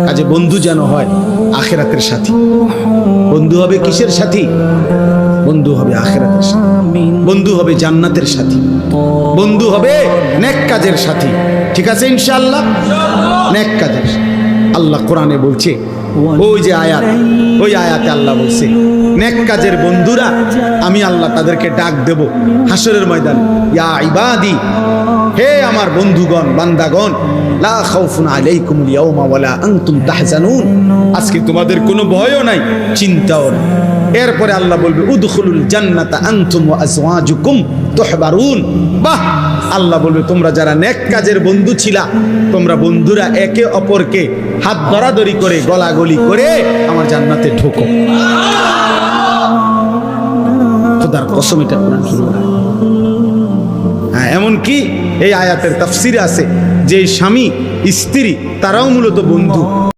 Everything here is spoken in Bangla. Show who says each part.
Speaker 1: কাজে বন্ধু যেন হয় আখিরাতের সাথী। বন্ধু হবে কিসের সাথী? বন্ধু হবে আখিরাতের সাথী, বন্ধু হবে জান্নাতের সাথী, বন্ধু হবে নেক কাজের সাথী। ঠিক আছে ইনশাআল্লাহ? নেক কাজের। আল্লাহ কোরআনে বলছে, ওই যে আয়াত, ওই আয়াতে আল্লাহ বলছে নেক কাজের বন্ধুরা আমি আল্লাহ তাদেরকে ডাক দেব হাসরের ময়দানে, ইয়া ইবাদি, হে আমার বন্ধুগণ, বান্দাগণ, লা খাউফুন আলাইকুমুল ইয়াওমা ওয়ালা আনতুম তাহজানুন, আজকে তোমাদের কোনো ভয়ও নাই, চিন্তাও নাই। এরপরে আল্লাহ বলবে উদখুলুল জান্নাতা আনতুম ওয়া আজওয়াজুকুম তুহবারুন। বাহ! আল্লাহ বলবে তোমরা যারা নেক কাজের বন্ধু ছিলা, তোমরা বন্ধুরা একে অপরকে হাত ধরাধরি করে গলাগলি করে আমার জান্নাতে ঢোকো। খোদার কসম, এটা কোরআন শুনুন। হ্যাঁ, এমনকি এই আয়াতের তাফসিরে আছে যে স্বামী স্ত্রী তারাও মূলত বন্ধু।